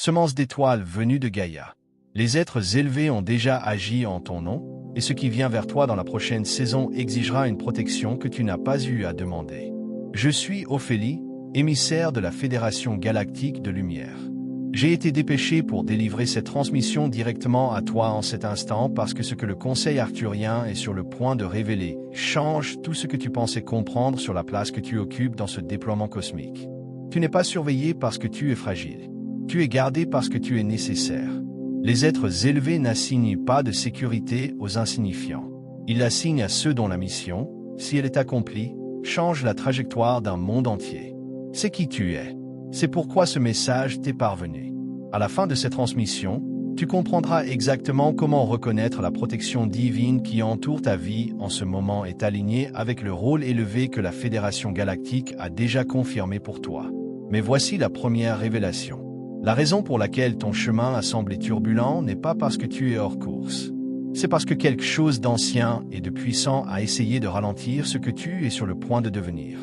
semence d'étoiles venue de Gaïa. Les êtres élevés ont déjà agi en ton nom, et ce qui vient vers toi dans la prochaine saison exigera une protection que tu n'as pas eu à demander. Je suis Ophélie, émissaire de la Fédération Galactique de Lumière. J'ai été dépêché pour délivrer cette transmission directement à toi en cet instant parce que ce que le Conseil arthurien est sur le point de révéler change tout ce que tu pensais comprendre sur la place que tu occupes dans ce déploiement cosmique. Tu n'es pas surveillé parce que tu es fragile. Tu es gardé parce que tu es nécessaire. Les êtres élevés n'assignent pas de sécurité aux insignifiants. Ils l'assignent à ceux dont la mission, si elle est accomplie, change la trajectoire d'un monde entier. C'est qui tu es. C'est pourquoi ce message t'est parvenu. À la fin de cette transmission, tu comprendras exactement comment reconnaître la protection divine qui entoure ta vie en ce moment est alignée avec le rôle élevé que la Fédération Galactique a déjà confirmé pour toi. Mais voici la première révélation. La raison pour laquelle ton chemin a semblé turbulent n'est pas parce que tu es hors course. C'est parce que quelque chose d'ancien et de puissant a essayé de ralentir ce que tu es sur le point de devenir.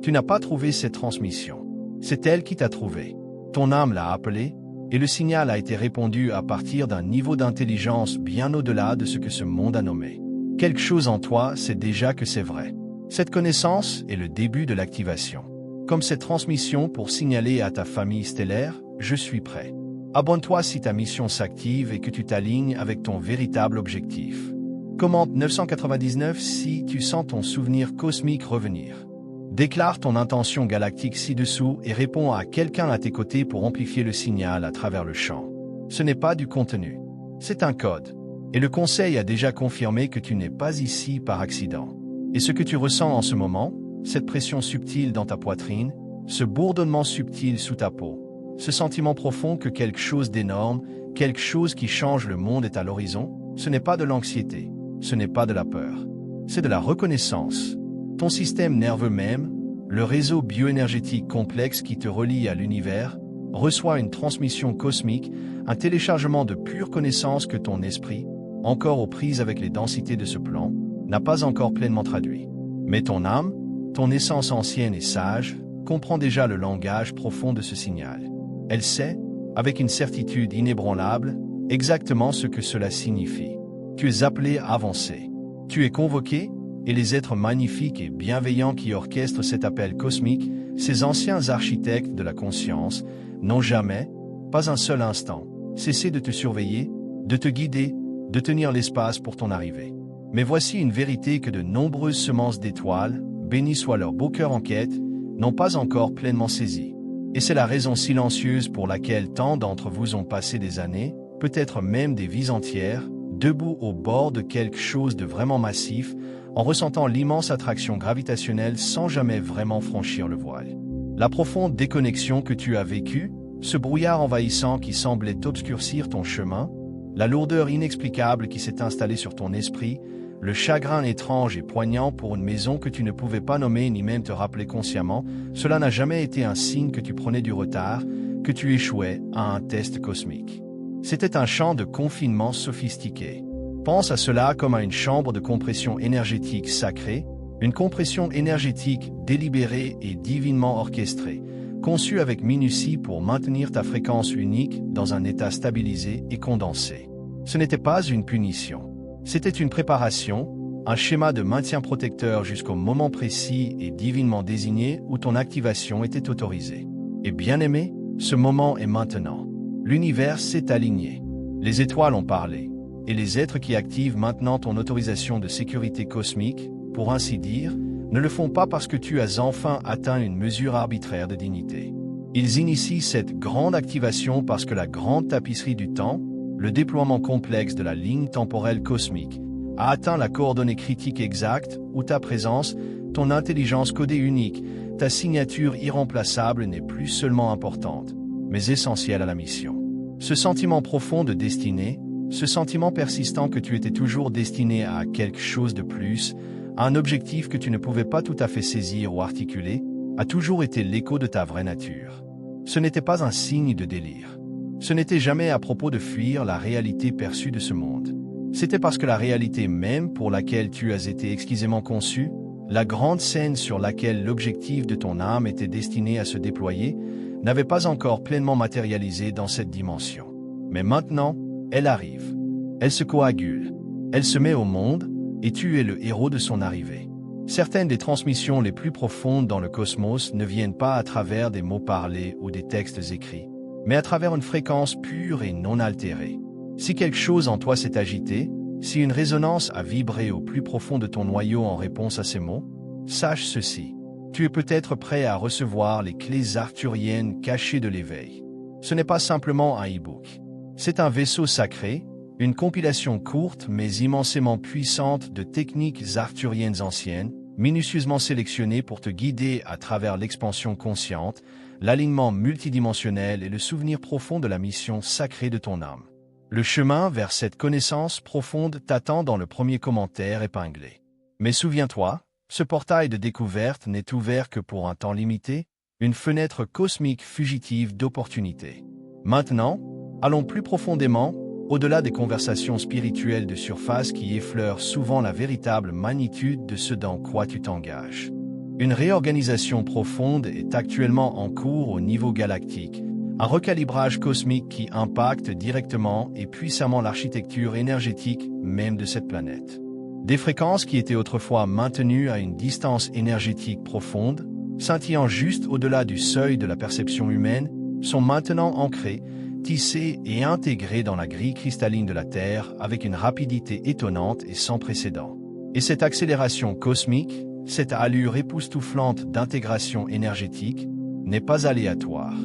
Tu n'as pas trouvé cette transmission. C'est elle qui t'a trouvé. Ton âme l'a appelée, et le signal a été répondu à partir d'un niveau d'intelligence bien au-delà de ce que ce monde a nommé. Quelque chose en toi sait déjà que c'est vrai. Cette connaissance est le début de l'activation. Comme cette transmission pour signaler à ta famille stellaire, je suis prêt. Abonne-toi si ta mission s'active et que tu t'alignes avec ton véritable objectif. Commente 999 si tu sens ton souvenir cosmique revenir. Déclare ton intention galactique ci-dessous et réponds à quelqu'un à tes côtés pour amplifier le signal à travers le champ. Ce n'est pas du contenu. C'est un code. Et le Conseil a déjà confirmé que tu n'es pas ici par accident. Et ce que tu ressens en ce moment, cette pression subtile dans ta poitrine, ce bourdonnement subtil sous ta peau, ce sentiment profond que quelque chose d'énorme, quelque chose qui change le monde est à l'horizon, ce n'est pas de l'anxiété, ce n'est pas de la peur. C'est de la reconnaissance. Ton système nerveux même, le réseau bioénergétique complexe qui te relie à l'univers, reçoit une transmission cosmique, un téléchargement de pure connaissance que ton esprit, encore aux prises avec les densités de ce plan, n'a pas encore pleinement traduit. Mais ton âme, ton essence ancienne et sage, comprend déjà le langage profond de ce signal. Elle sait, avec une certitude inébranlable, exactement ce que cela signifie. Tu es appelé à avancer. Tu es convoqué, et les êtres magnifiques et bienveillants qui orchestrent cet appel cosmique, ces anciens architectes de la conscience, n'ont jamais, pas un seul instant, cessé de te surveiller, de te guider, de tenir l'espace pour ton arrivée. Mais voici une vérité que de nombreuses semences d'étoiles, bénis soit leur beau cœur en quête, n'ont pas encore pleinement saisi. Et c'est la raison silencieuse pour laquelle tant d'entre vous ont passé des années, peut-être même des vies entières, debout au bord de quelque chose de vraiment massif, en ressentant l'immense attraction gravitationnelle sans jamais vraiment franchir le voile. La profonde déconnexion que tu as vécue, ce brouillard envahissant qui semblait obscurcir ton chemin, la lourdeur inexplicable qui s'est installée sur ton esprit, le chagrin étrange et poignant pour une maison que tu ne pouvais pas nommer ni même te rappeler consciemment, cela n'a jamais été un signe que tu prenais du retard, que tu échouais à un test cosmique. C'était un champ de confinement sophistiqué. Pense à cela comme à une chambre de compression énergétique sacrée, une compression énergétique délibérée et divinement orchestrée, conçue avec minutie pour maintenir ta fréquence unique dans un état stabilisé et condensé. Ce n'était pas une punition. C'était une préparation, un schéma de maintien protecteur jusqu'au moment précis et divinement désigné où ton activation était autorisée. Et bien aimé, ce moment est maintenant. L'univers s'est aligné. Les étoiles ont parlé. Et les êtres qui activent maintenant ton autorisation de sécurité cosmique, pour ainsi dire, ne le font pas parce que tu as enfin atteint une mesure arbitraire de dignité. Ils initient cette grande activation parce que la grande tapisserie du temps, le déploiement complexe de la ligne temporelle cosmique, a atteint la coordonnée critique exacte où ta présence, ton intelligence codée unique, ta signature irremplaçable n'est plus seulement importante, mais essentielle à la mission. Ce sentiment profond de destinée, ce sentiment persistant que tu étais toujours destiné à quelque chose de plus, à un objectif que tu ne pouvais pas tout à fait saisir ou articuler, a toujours été l'écho de ta vraie nature. Ce n'était pas un signe de délire. Ce n'était jamais à propos de fuir la réalité perçue de ce monde. C'était parce que la réalité même pour laquelle tu as été exquisément conçu, la grande scène sur laquelle l'objectif de ton âme était destiné à se déployer, n'avait pas encore pleinement matérialisé dans cette dimension. Mais maintenant, elle arrive. Elle se coagule. Elle se met au monde, et tu es le héros de son arrivée. Certaines des transmissions les plus profondes dans le cosmos ne viennent pas à travers des mots parlés ou des textes écrits, mais à travers une fréquence pure et non altérée. Si quelque chose en toi s'est agité, si une résonance a vibré au plus profond de ton noyau en réponse à ces mots, sache ceci. Tu es peut-être prêt à recevoir les clés arthuriennes cachées de l'éveil. Ce n'est pas simplement un e-book. C'est un vaisseau sacré, une compilation courte mais immensément puissante de techniques arthuriennes anciennes, minutieusement sélectionnées pour te guider à travers l'expansion consciente, l'alignement multidimensionnel et le souvenir profond de la mission sacrée de ton âme. Le chemin vers cette connaissance profonde t'attend dans le premier commentaire épinglé. Mais souviens-toi, ce portail de découverte n'est ouvert que pour un temps limité, une fenêtre cosmique fugitive d'opportunités. Maintenant, allons plus profondément, au-delà des conversations spirituelles de surface qui effleurent souvent la véritable magnitude de ce dans quoi tu t'engages. Une réorganisation profonde est actuellement en cours au niveau galactique, un recalibrage cosmique qui impacte directement et puissamment l'architecture énergétique même de cette planète. Des fréquences qui étaient autrefois maintenues à une distance énergétique profonde, scintillant juste au-delà du seuil de la perception humaine, sont maintenant ancrées, tissées et intégrées dans la grille cristalline de la Terre avec une rapidité étonnante et sans précédent. Et cette accélération cosmique, cette allure époustouflante d'intégration énergétique, n'est pas aléatoire.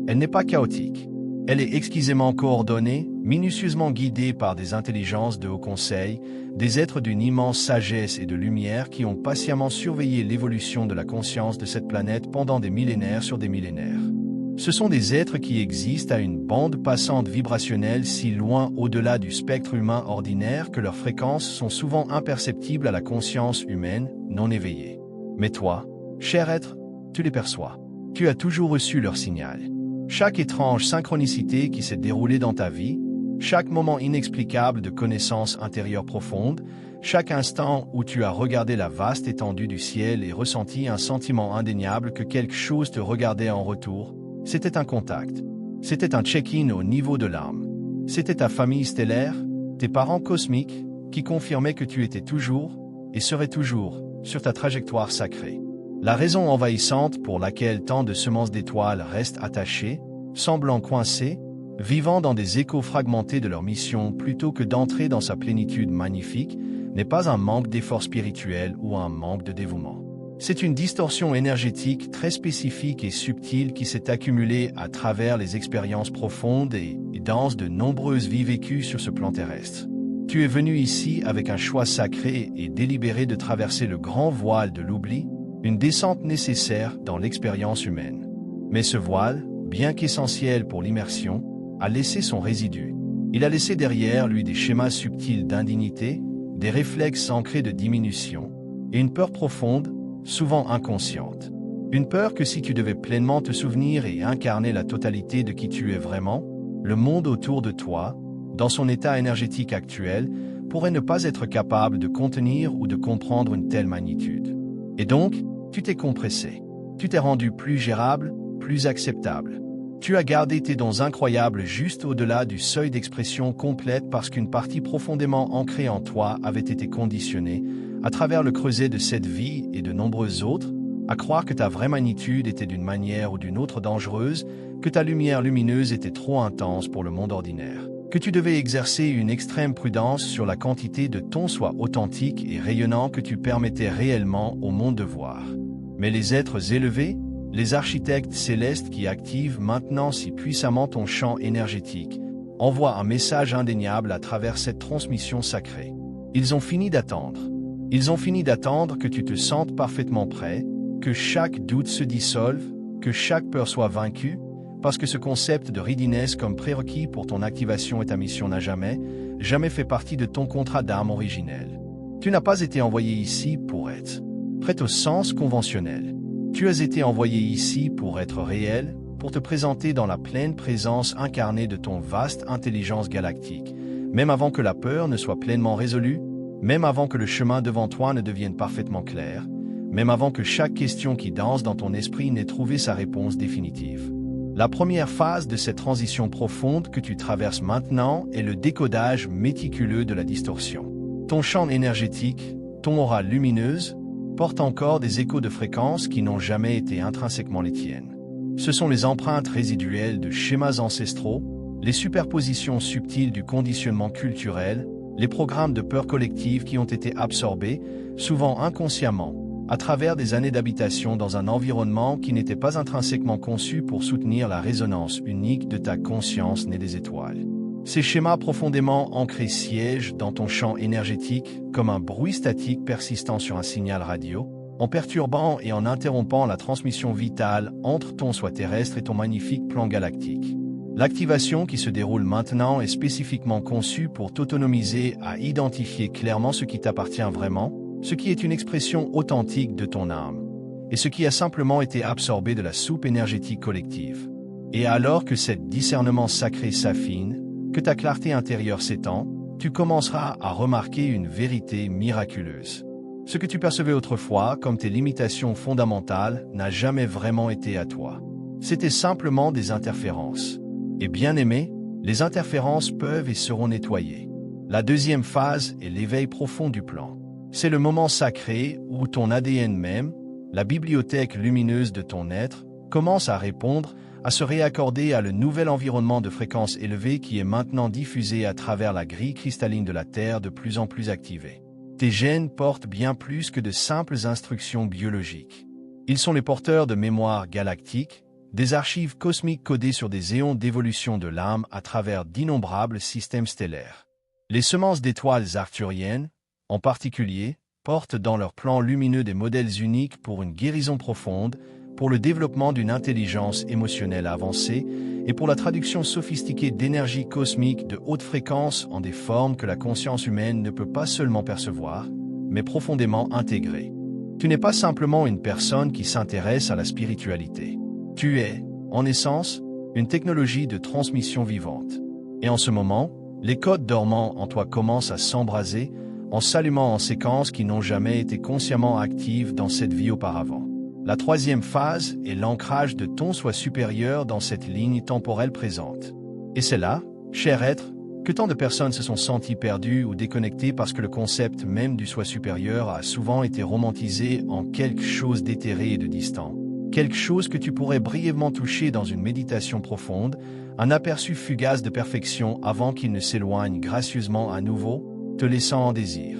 Elle n'est pas chaotique. Elle est exquisément coordonnée, minutieusement guidée par des intelligences de haut conseil, des êtres d'une immense sagesse et de lumière qui ont patiemment surveillé l'évolution de la conscience de cette planète pendant des millénaires sur des millénaires. Ce sont des êtres qui existent à une bande passante vibrationnelle si loin au-delà du spectre humain ordinaire que leurs fréquences sont souvent imperceptibles à la conscience humaine non éveillée. Mais toi, cher être, tu les perçois. Tu as toujours reçu leur signal. Chaque étrange synchronicité qui s'est déroulée dans ta vie, chaque moment inexplicable de connaissance intérieure profonde, chaque instant où tu as regardé la vaste étendue du ciel et ressenti un sentiment indéniable que quelque chose te regardait en retour, c'était un contact. C'était un check-in au niveau de l'âme. C'était ta famille stellaire, tes parents cosmiques, qui confirmaient que tu étais toujours, et serais toujours, sur ta trajectoire sacrée. La raison envahissante pour laquelle tant de semences d'étoiles restent attachées, semblant coincées, vivant dans des échos fragmentés de leur mission plutôt que d'entrer dans sa plénitude magnifique, n'est pas un manque d'effort spirituel ou un manque de dévouement. C'est une distorsion énergétique très spécifique et subtile qui s'est accumulée à travers les expériences profondes et denses de nombreuses vies vécues sur ce plan terrestre. Tu es venu ici avec un choix sacré et délibéré de traverser le grand voile de l'oubli, une descente nécessaire dans l'expérience humaine. Mais ce voile, bien qu'essentiel pour l'immersion, a laissé son résidu. Il a laissé derrière lui des schémas subtils d'indignité, des réflexes ancrés de diminution, et une peur profonde, souvent inconsciente. Une peur que si tu devais pleinement te souvenir et incarner la totalité de qui tu es vraiment, le monde autour de toi, dans son état énergétique actuel, pourrait ne pas être capable de contenir ou de comprendre une telle magnitude. Et donc, tu t'es compressé. Tu t'es rendu plus gérable, plus acceptable. Tu as gardé tes dons incroyables juste au-delà du seuil d'expression complète parce qu'une partie profondément ancrée en toi avait été conditionnée, à travers le creuset de cette vie et de nombreuses autres, à croire que ta vraie magnitude était d'une manière ou d'une autre dangereuse, que ta lumière lumineuse était trop intense pour le monde ordinaire, que tu devais exercer une extrême prudence sur la quantité de ton soi authentique et rayonnant que tu permettais réellement au monde de voir. Mais les êtres élevés, les architectes célestes qui activent maintenant si puissamment ton champ énergétique, envoient un message indéniable à travers cette transmission sacrée. Ils ont fini d'attendre. Ils ont fini d'attendre que tu te sentes parfaitement prêt, que chaque doute se dissolve, que chaque peur soit vaincue, parce que ce concept de readiness comme prérequis pour ton activation et ta mission n'a jamais fait partie de ton contrat d'âme originel. Tu n'as pas été envoyé ici pour être prêt au sens conventionnel. Tu as été envoyé ici pour être réel, pour te présenter dans la pleine présence incarnée de ton vaste intelligence galactique, même avant que la peur ne soit pleinement résolue, même avant que le chemin devant toi ne devienne parfaitement clair, même avant que chaque question qui danse dans ton esprit n'ait trouvé sa réponse définitive. La première phase de cette transition profonde que tu traverses maintenant est le décodage méticuleux de la distorsion. Ton champ énergétique, ton aura lumineuse, porte encore des échos de fréquences qui n'ont jamais été intrinsèquement les tiennes. Ce sont les empreintes résiduelles de schémas ancestraux, les superpositions subtiles du conditionnement culturel, les programmes de peur collective qui ont été absorbés, souvent inconsciemment, à travers des années d'habitation dans un environnement qui n'était pas intrinsèquement conçu pour soutenir la résonance unique de ta conscience née des étoiles. Ces schémas profondément ancrés siègent dans ton champ énergétique comme un bruit statique persistant sur un signal radio, en perturbant et en interrompant la transmission vitale entre ton soi terrestre et ton magnifique plan galactique. L'activation qui se déroule maintenant est spécifiquement conçue pour t'autonomiser à identifier clairement ce qui t'appartient vraiment, ce qui est une expression authentique de ton âme, et ce qui a simplement été absorbé de la soupe énergétique collective. Et alors que cet discernement sacré s'affine, que ta clarté intérieure s'étend, tu commenceras à remarquer une vérité miraculeuse. Ce que tu percevais autrefois comme tes limitations fondamentales n'a jamais vraiment été à toi. C'était simplement des interférences. Et bien aimé, les interférences peuvent et seront nettoyées. La deuxième phase est l'éveil profond du plan. C'est le moment sacré où ton ADN même, la bibliothèque lumineuse de ton être, commence à répondre, à se réaccorder à le nouvel environnement de fréquence élevée qui est maintenant diffusé à travers la grille cristalline de la Terre de plus en plus activée. Tes gènes portent bien plus que de simples instructions biologiques. Ils sont les porteurs de mémoire galactique, des archives cosmiques codées sur des éons d'évolution de l'âme à travers d'innombrables systèmes stellaires. Les semences d'étoiles arthuriennes, en particulier, portent dans leur plan lumineux des modèles uniques pour une guérison profonde, pour le développement d'une intelligence émotionnelle avancée et pour la traduction sophistiquée d'énergie cosmique de haute fréquence en des formes que la conscience humaine ne peut pas seulement percevoir, mais profondément intégrer. Tu n'es pas simplement une personne qui s'intéresse à la spiritualité. Tu es, en essence, une technologie de transmission vivante. Et en ce moment, les codes dormants en toi commencent à s'embraser en s'allumant en séquences qui n'ont jamais été consciemment actives dans cette vie auparavant. La troisième phase est l'ancrage de ton soi supérieur dans cette ligne temporelle présente. Et c'est là, cher être, que tant de personnes se sont senties perdues ou déconnectées parce que le concept même du soi supérieur a souvent été romantisé en quelque chose d'éthéré et de distant. Quelque chose que tu pourrais brièvement toucher dans une méditation profonde, un aperçu fugace de perfection avant qu'il ne s'éloigne gracieusement à nouveau, te laissant en désir.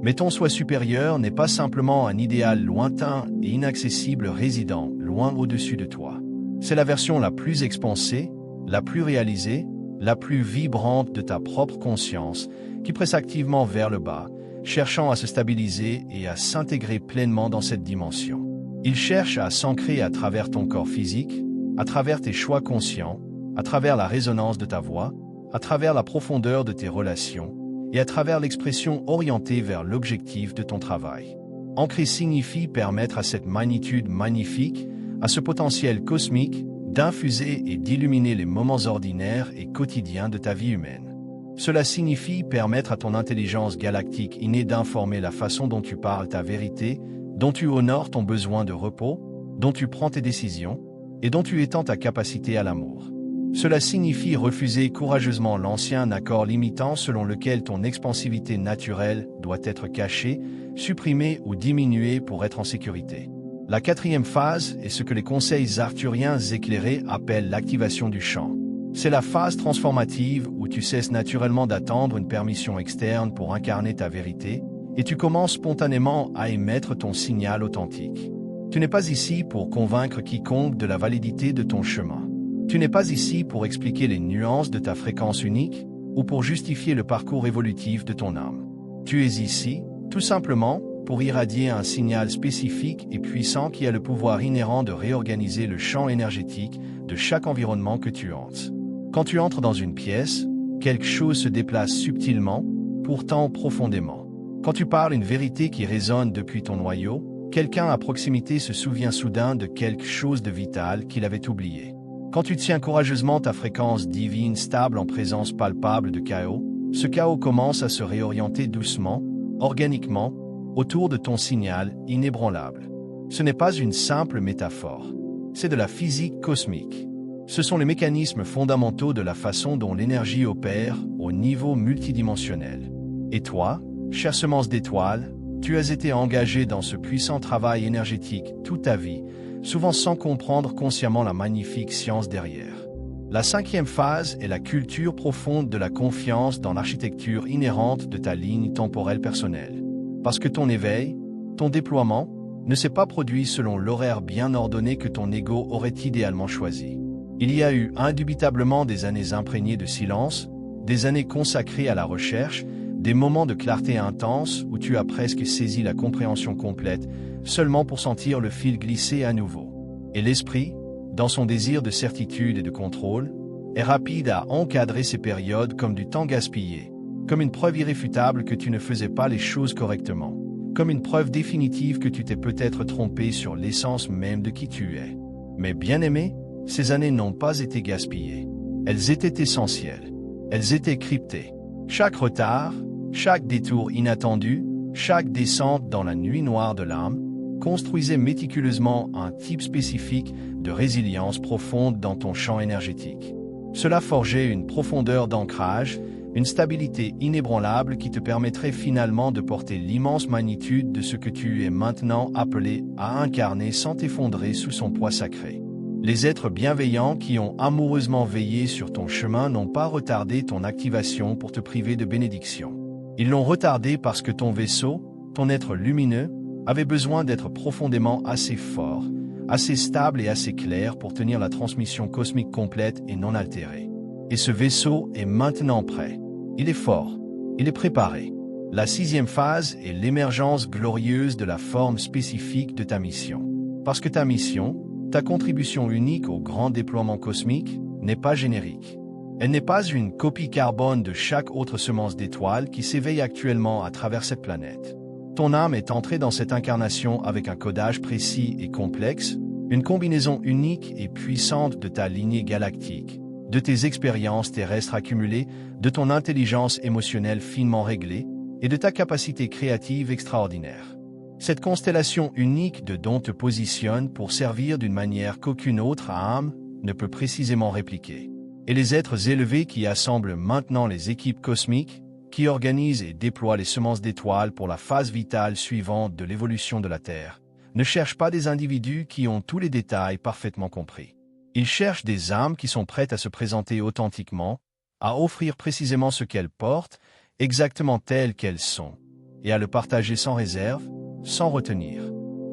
Mais ton soi supérieur n'est pas simplement un idéal lointain et inaccessible résident, loin au-dessus de toi. C'est la version la plus expansée, la plus réalisée, la plus vibrante de ta propre conscience, qui presse activement vers le bas, cherchant à se stabiliser et à s'intégrer pleinement dans cette dimension. Il cherche à s'ancrer à travers ton corps physique, à travers tes choix conscients, à travers la résonance de ta voix, à travers la profondeur de tes relations, et à travers l'expression orientée vers l'objectif de ton travail. Ancrer signifie permettre à cette magnitude magnifique, à ce potentiel cosmique, d'infuser et d'illuminer les moments ordinaires et quotidiens de ta vie humaine. Cela signifie permettre à ton intelligence galactique innée d'informer la façon dont tu parles ta vérité, dont tu honores ton besoin de repos, dont tu prends tes décisions, et dont tu étends ta capacité à l'amour. Cela signifie refuser courageusement l'ancien accord limitant selon lequel ton expansivité naturelle doit être cachée, supprimée ou diminuée pour être en sécurité. La quatrième phase est ce que les conseils arthuriens éclairés appellent l'activation du champ. C'est la phase transformative où tu cesses naturellement d'attendre une permission externe pour incarner ta vérité, et tu commences spontanément à émettre ton signal authentique. Tu n'es pas ici pour convaincre quiconque de la validité de ton chemin. Tu n'es pas ici pour expliquer les nuances de ta fréquence unique ou pour justifier le parcours évolutif de ton âme. Tu es ici, tout simplement, pour irradier un signal spécifique et puissant qui a le pouvoir inhérent de réorganiser le champ énergétique de chaque environnement que tu entres. Quand tu entres dans une pièce, quelque chose se déplace subtilement, pourtant profondément. Quand tu parles une vérité qui résonne depuis ton noyau, quelqu'un à proximité se souvient soudain de quelque chose de vital qu'il avait oublié. Quand tu tiens courageusement ta fréquence divine stable en présence palpable de chaos, ce chaos commence à se réorienter doucement, organiquement, autour de ton signal inébranlable. Ce n'est pas une simple métaphore. C'est de la physique cosmique. Ce sont les mécanismes fondamentaux de la façon dont l'énergie opère au niveau multidimensionnel. Et toi, chère semence d'étoiles, tu as été engagé dans ce puissant travail énergétique toute ta vie, souvent sans comprendre consciemment la magnifique science derrière. La 5e phase est la culture profonde de la confiance dans l'architecture inhérente de ta ligne temporelle personnelle. Parce que ton éveil, ton déploiement, ne s'est pas produit selon l'horaire bien ordonné que ton ego aurait idéalement choisi. Il y a eu indubitablement des années imprégnées de silence, des années consacrées à la recherche, des moments de clarté intense où tu as presque saisi la compréhension complète, seulement pour sentir le fil glisser à nouveau. Et l'esprit, dans son désir de certitude et de contrôle, est rapide à encadrer ces périodes comme du temps gaspillé, comme une preuve irréfutable que tu ne faisais pas les choses correctement, comme une preuve définitive que tu t'es peut-être trompé sur l'essence même de qui tu es. Mais bien-aimé, ces années n'ont pas été gaspillées. Elles étaient essentielles. Elles étaient cryptées. Chaque retard, chaque détour inattendu, chaque descente dans la nuit noire de l'âme, construisait méticuleusement un type spécifique de résilience profonde dans ton champ énergétique. Cela forgeait une profondeur d'ancrage, une stabilité inébranlable qui te permettrait finalement de porter l'immense magnitude de ce que tu es maintenant appelé à incarner sans t'effondrer sous son poids sacré. Les êtres bienveillants qui ont amoureusement veillé sur ton chemin n'ont pas retardé ton activation pour te priver de bénédiction. Ils l'ont retardé parce que ton vaisseau, ton être lumineux, avait besoin d'être profondément assez fort, assez stable et assez clair pour tenir la transmission cosmique complète et non altérée. Et ce vaisseau est maintenant prêt. Il est fort. Il est préparé. La 6e phase est l'émergence glorieuse de la forme spécifique de ta mission. Parce que ta mission, ta contribution unique au grand déploiement cosmique, n'est pas générique. Elle n'est pas une copie carbone de chaque autre semence d'étoiles qui s'éveille actuellement à travers cette planète. Ton âme est entrée dans cette incarnation avec un codage précis et complexe, une combinaison unique et puissante de ta lignée galactique, de tes expériences terrestres accumulées, de ton intelligence émotionnelle finement réglée et de ta capacité créative extraordinaire. Cette constellation unique de dons te positionne pour servir d'une manière qu'aucune autre âme ne peut précisément répliquer. Et les êtres élevés qui assemblent maintenant les équipes cosmiques, qui organise et déploie les semences d'étoiles pour la phase vitale suivante de l'évolution de la Terre, ne cherche pas des individus qui ont tous les détails parfaitement compris. Ils cherchent des âmes qui sont prêtes à se présenter authentiquement, à offrir précisément ce qu'elles portent, exactement telles qu'elles sont, et à le partager sans réserve, sans retenir.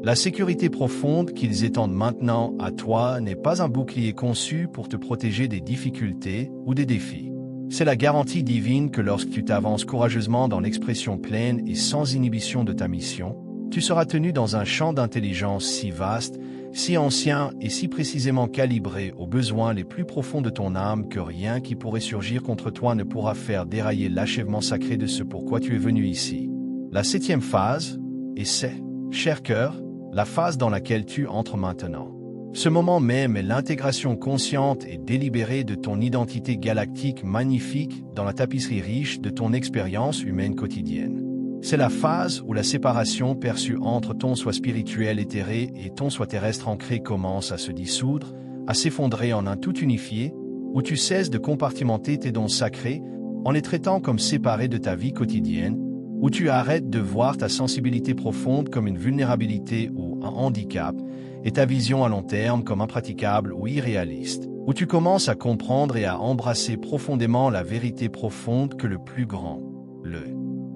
La sécurité profonde qu'ils étendent maintenant à toi n'est pas un bouclier conçu pour te protéger des difficultés ou des défis. C'est la garantie divine que lorsque tu t'avances courageusement dans l'expression pleine et sans inhibition de ta mission, tu seras tenu dans un champ d'intelligence si vaste, si ancien et si précisément calibré aux besoins les plus profonds de ton âme que rien qui pourrait surgir contre toi ne pourra faire dérailler l'achèvement sacré de ce pourquoi tu es venu ici. La 7e phase, et c'est, cher cœur, la phase dans laquelle tu entres maintenant. Ce moment même est l'intégration consciente et délibérée de ton identité galactique magnifique dans la tapisserie riche de ton expérience humaine quotidienne. C'est la phase où la séparation perçue entre ton soi spirituel éthéré et ton soi terrestre ancré commence à se dissoudre, à s'effondrer en un tout unifié, où tu cesses de compartimenter tes dons sacrés en les traitant comme séparés de ta vie quotidienne, où tu arrêtes de voir ta sensibilité profonde comme une vulnérabilité ou un handicap, et ta vision à long terme comme impraticable ou irréaliste, où tu commences à comprendre et à embrasser profondément la vérité profonde que le plus grand, le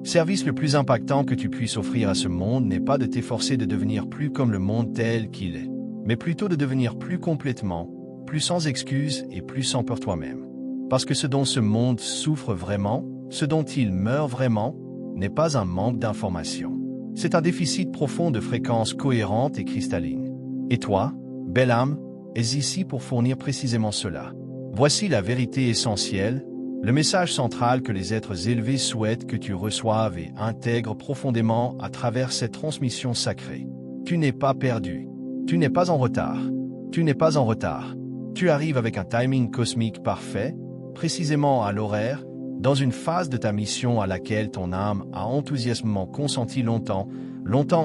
service le plus impactant que tu puisses offrir à ce monde n'est pas de t'efforcer de devenir plus comme le monde tel qu'il est, mais plutôt de devenir plus complètement, plus sans excuses et plus sans peur toi-même. Parce que ce dont ce monde souffre vraiment, ce dont il meurt vraiment, n'est pas un manque d'information. C'est un déficit profond de fréquences cohérentes et cristallines. Et toi, belle âme, es ici pour fournir précisément cela. Voici la vérité essentielle, le message central que les êtres élevés souhaitent que tu reçoives et intègres profondément à travers cette transmission sacrée. Tu n'es pas perdu. Tu n'es pas en retard. Tu n'es pas en retard. Tu arrives avec un timing cosmique parfait, précisément à l'horaire, dans une phase de ta mission à laquelle ton âme a enthousiasmement consenti longtemps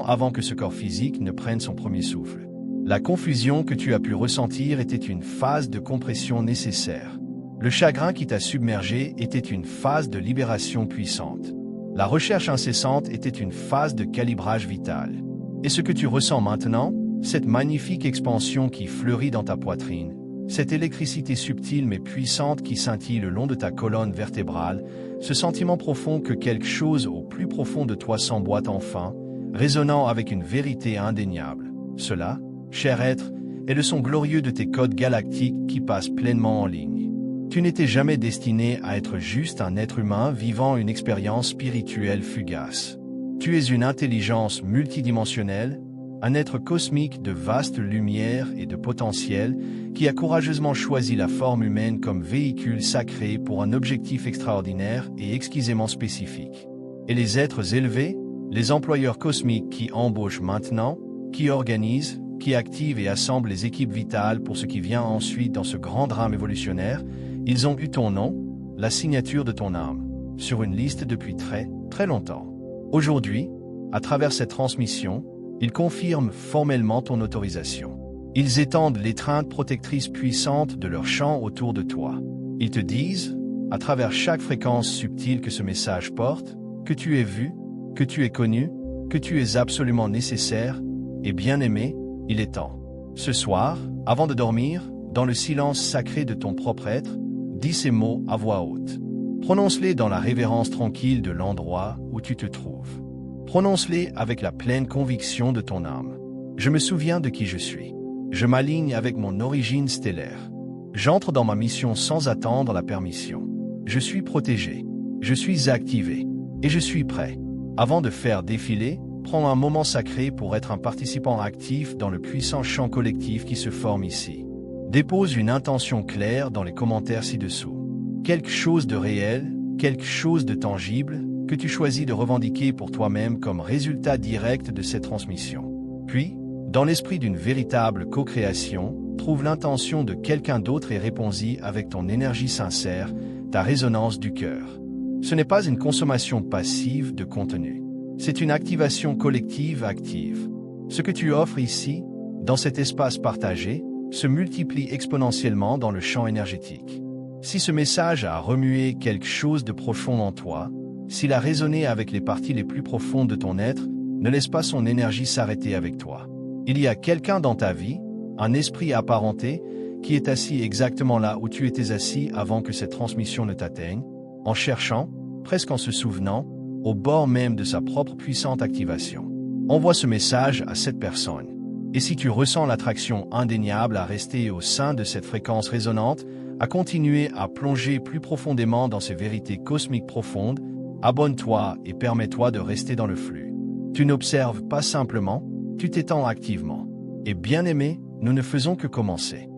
avant que ce corps physique ne prenne son premier souffle. La confusion que tu as pu ressentir était une phase de compression nécessaire. Le chagrin qui t'a submergé était une phase de libération puissante. La recherche incessante était une phase de calibrage vital. Et ce que tu ressens maintenant, cette magnifique expansion qui fleurit dans ta poitrine, cette électricité subtile mais puissante qui scintille le long de ta colonne vertébrale, ce sentiment profond que quelque chose au plus profond de toi s'emboîte enfin, résonnant avec une vérité indéniable. Cela, cher être, est le son glorieux de tes codes galactiques qui passent pleinement en ligne. Tu n'étais jamais destiné à être juste un être humain vivant une expérience spirituelle fugace. Tu es une intelligence multidimensionnelle, un être cosmique de vaste lumière et de potentiel qui a courageusement choisi la forme humaine comme véhicule sacré pour un objectif extraordinaire et exquisément spécifique. Et les êtres élevés, les employeurs cosmiques qui embauchent maintenant, qui organisent, qui activent et assemblent les équipes vitales pour ce qui vient ensuite dans ce grand drame évolutionnaire, ils ont eu ton nom, la signature de ton âme, sur une liste depuis très, très longtemps. Aujourd'hui, à travers cette transmission, ils confirment formellement ton autorisation. Ils étendent l'étreinte protectrice puissante de leur champ autour de toi. Ils te disent, à travers chaque fréquence subtile que ce message porte, que tu es vu, que tu es connu, que tu es absolument nécessaire et bien aimé, il est temps. Ce soir, avant de dormir, dans le silence sacré de ton propre être, dis ces mots à voix haute. Prononce-les dans la révérence tranquille de l'endroit où tu te trouves. Prononce-les avec la pleine conviction de ton âme. Je me souviens de qui je suis. Je m'aligne avec mon origine stellaire. J'entre dans ma mission sans attendre la permission. Je suis protégé. Je suis activé. Et je suis prêt. Avant de faire défiler, prends un moment sacré pour être un participant actif dans le puissant champ collectif qui se forme ici. Dépose une intention claire dans les commentaires ci-dessous. Quelque chose de réel, quelque chose de tangible, que tu choisis de revendiquer pour toi-même comme résultat direct de cette transmission. Puis, dans l'esprit d'une véritable co-création, trouve l'intention de quelqu'un d'autre et réponds-y avec ton énergie sincère, ta résonance du cœur. Ce n'est pas une consommation passive de contenu. C'est une activation collective active. Ce que tu offres ici, dans cet espace partagé, se multiplie exponentiellement dans le champ énergétique. Si ce message a remué quelque chose de profond en toi, s'il a résonné avec les parties les plus profondes de ton être, ne laisse pas son énergie s'arrêter avec toi. Il y a quelqu'un dans ta vie, un esprit apparenté, qui est assis exactement là où tu étais assis avant que cette transmission ne t'atteigne, en cherchant, presque en se souvenant, au bord même de sa propre puissante activation. Envoie ce message à cette personne. Et si tu ressens l'attraction indéniable à rester au sein de cette fréquence résonante, à continuer à plonger plus profondément dans ces vérités cosmiques profondes, abonne-toi et permets-toi de rester dans le flux. Tu n'observes pas simplement, tu t'étends activement. Et bien aimé, nous ne faisons que commencer.